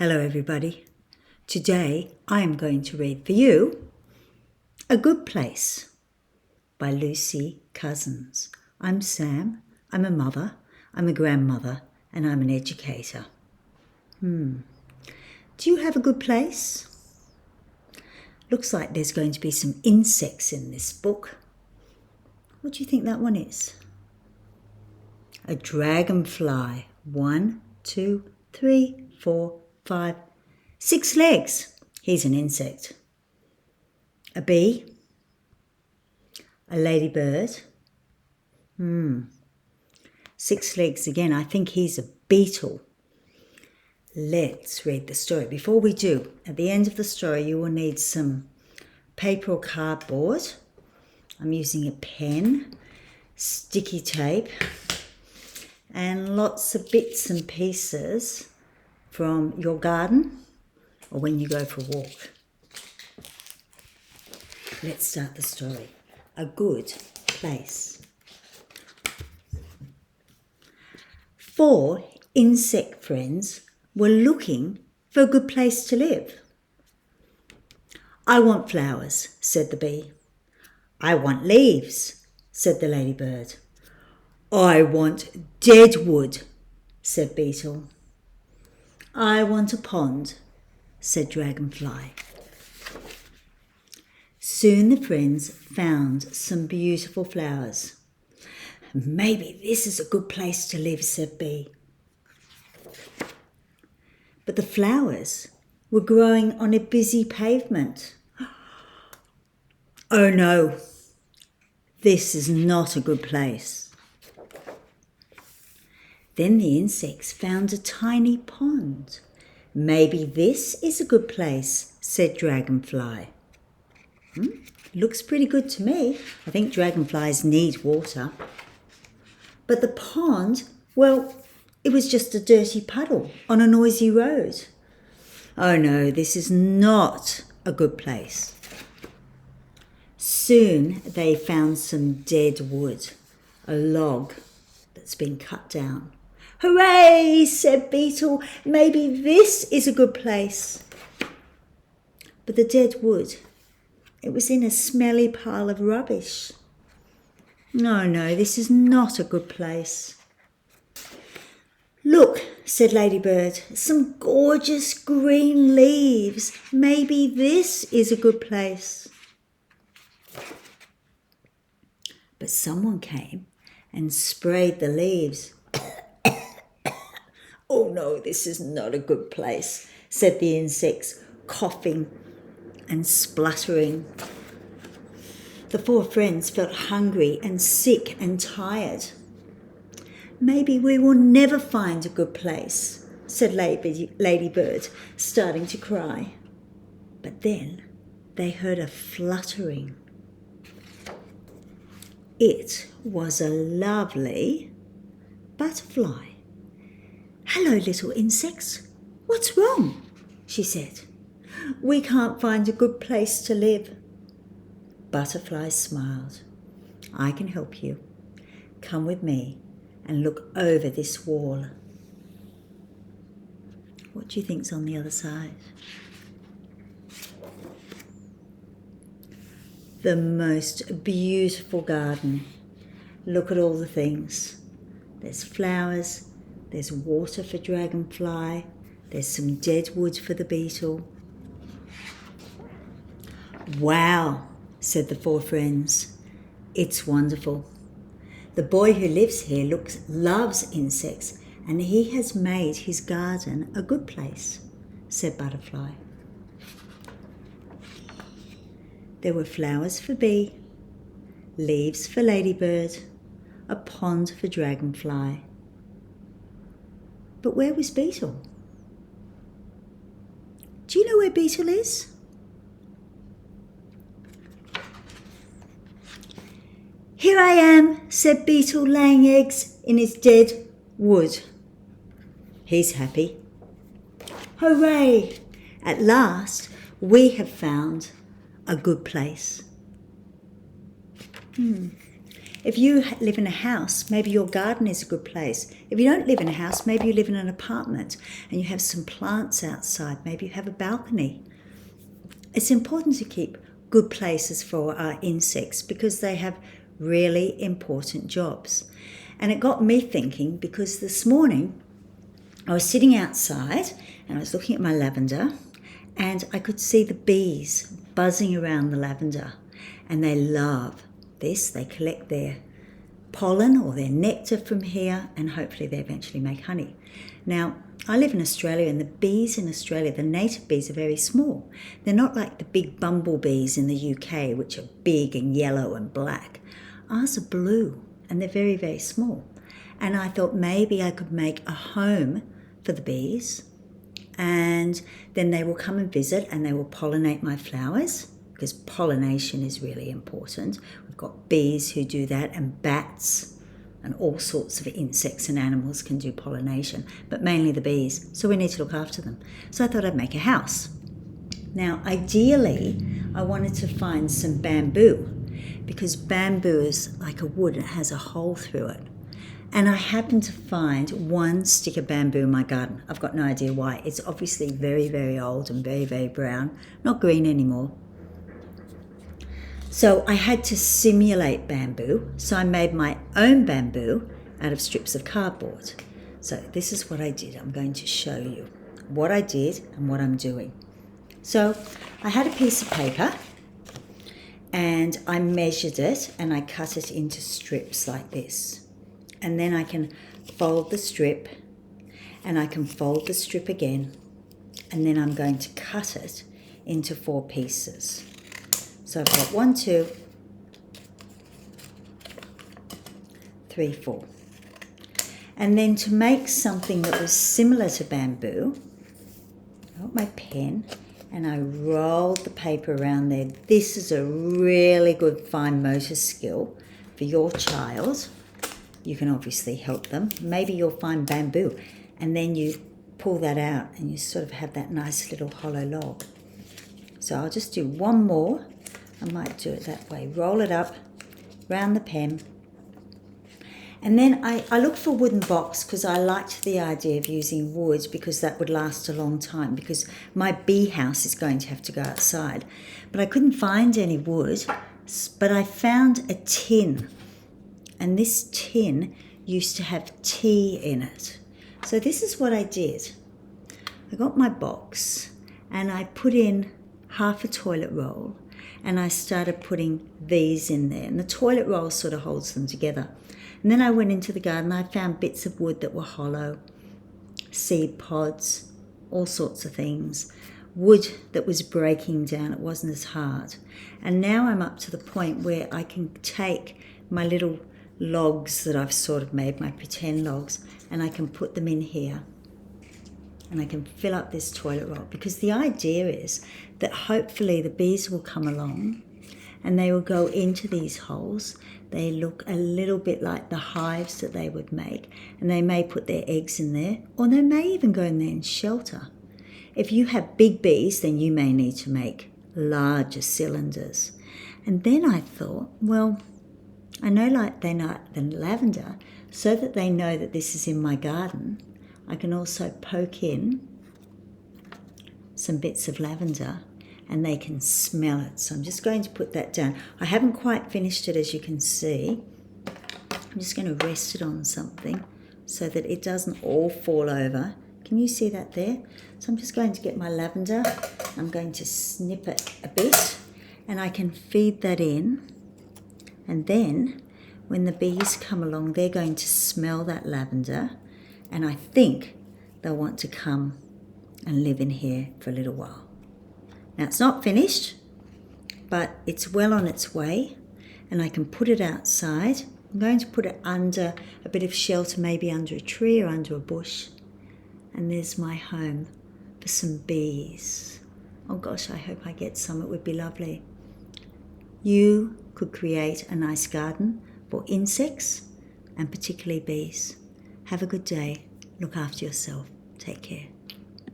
Hello everybody. Today I am going to read for you A Good Place by Lucy Cousins. I'm Sam, I'm a mother, I'm a grandmother and I'm an educator. Do you have a good place? Looks like there's going to be some insects in this book. What do you think that one is? A dragonfly. 1, 2, 3, 4, 5, 6 legs. He's an insect. A bee. A ladybird. 6 legs again. I think he's a beetle. Let's read the story. Before we do, at the end of the story you will need some paper or cardboard. I'm using a pen, sticky tape, and lots of bits and pieces from your garden or when you go for a walk. Let's start the story. A Good Place. 4 insect friends were looking for a good place to live. I want flowers, said the bee. I want leaves, said the ladybird. I want dead wood, said Beetle. I want a pond, said Dragonfly. Soon the friends found some beautiful flowers. Maybe this is a good place to live, said Bee. But the flowers were growing on a busy pavement. Oh no, this is not a good place. Then the insects found a tiny pond. Maybe this is a good place, said Dragonfly. Looks pretty good to me. I think dragonflies need water. But the pond, well, it was just a dirty puddle on a noisy road. Oh no, this is not a good place. Soon they found some dead wood, a log that's been cut down. Hooray, said Beetle, maybe this is a good place. But the dead wood, it was in a smelly pile of rubbish. No, this is not a good place. Look, said Ladybird, some gorgeous green leaves. Maybe this is a good place. But someone came and sprayed the leaves. Oh no, this is not a good place, said the insects, coughing and spluttering. The 4 friends felt hungry and sick and tired. Maybe we will never find a good place, said Ladybird, starting to cry. But then they heard a fluttering. It was a lovely butterfly. Hello, little insects. What's wrong? She said. We can't find a good place to live. Butterfly smiled. I can help you. Come with me and look over this wall. What do you think's on the other side? The most beautiful garden. Look at all the things. There's flowers, there's water for Dragonfly, there's some dead wood for the beetle. Wow, said the 4 friends. It's wonderful. The boy who lives here loves insects, and he has made his garden a good place, said Butterfly. There were flowers for Bee, leaves for Ladybird, a pond for Dragonfly. But where was Beetle? Do you know where Beetle is? Here I am, said Beetle, laying eggs in his dead wood. He's happy. Hooray! At last we have found a good place. If you live in a house, maybe your garden is a good place. If you don't live in a house, maybe you live in an apartment and you have some plants outside. Maybe you have a balcony. It's important to keep good places for our insects because they have really important jobs. And it got me thinking because this morning I was sitting outside and I was looking at my lavender and I could see the bees buzzing around the lavender, and they love this. They collect their pollen or their nectar from here, and hopefully they eventually make honey. Now, I live in Australia, and the bees in Australia, the native bees, are very small. They're not like the big bumblebees in the UK, which are big and yellow and black. Ours are blue, and they're very, very small. And I thought maybe I could make a home for the bees, and then they will come and visit and they will pollinate my flowers, because pollination is really important. We've got bees who do that, and bats and all sorts of insects and animals can do pollination, but mainly the bees. So we need to look after them. So I thought I'd make a house. Now, ideally, I wanted to find some bamboo, because bamboo is like a wood and it has a hole through it. And I happened to find one stick of bamboo in my garden. I've got no idea why. It's obviously very, very old and very, very brown, not green anymore. So I had to simulate bamboo. So I made my own bamboo out of strips of cardboard. So this is what I did. I'm going to show you what I did and what I'm doing. So I had a piece of paper and I measured it and I cut it into strips like this. And then I can fold the strip and I can fold the strip again, and then I'm going to cut it into 4 pieces. So I've got 1, 2, 3, 4. And then to make something that was similar to bamboo, I got my pen and I rolled the paper around there. This is a really good fine motor skill for your child. You can obviously help them. Maybe you'll find bamboo and then you pull that out and you sort of have that nice little hollow log. So I'll just do one more. I might do it that way. Roll it up round the pen. And then I looked for a wooden box because I liked the idea of using wood because that would last a long time, because my bee house is going to have to go outside. But I couldn't find any wood, but I found a tin. And this tin used to have tea in it. So this is what I did. I got my box and I put in half a toilet roll and I started putting these in there. And the toilet roll sort of holds them together. And then I went into the garden. I found bits of wood that were hollow, seed pods, all sorts of things. Wood that was breaking down. It wasn't as hard. And now I'm up to the point where I can take my little logs that I've sort of made, my pretend logs, and I can put them in here and I can fill up this toilet roll, because the idea is that hopefully the bees will come along and they will go into these holes. They look a little bit like the hives that they would make, and they may put their eggs in there, or they may even go in there and shelter. If you have big bees, then you may need to make larger cylinders. And then I thought, well, I know like they know the lavender, so that they know that this is in my garden, I can also poke in some bits of lavender and they can smell it. So I'm just going to put that down. I haven't quite finished it, as you can see. I'm just going to rest it on something so that it doesn't all fall over. Can you see that there? So I'm just going to get my lavender. I'm going to snip it a bit and I can feed that in. And then when the bees come along, they're going to smell that lavender, and I think they'll want to come and live in here for a little while. Now it's not finished, but it's well on its way, and I can put it outside. I'm going to put it under a bit of shelter, maybe under a tree or under a bush. And there's my home for some bees. Oh gosh, I hope I get some. It would be lovely. You could create a nice garden for insects and particularly bees. Have a good day. Look after yourself. Take care.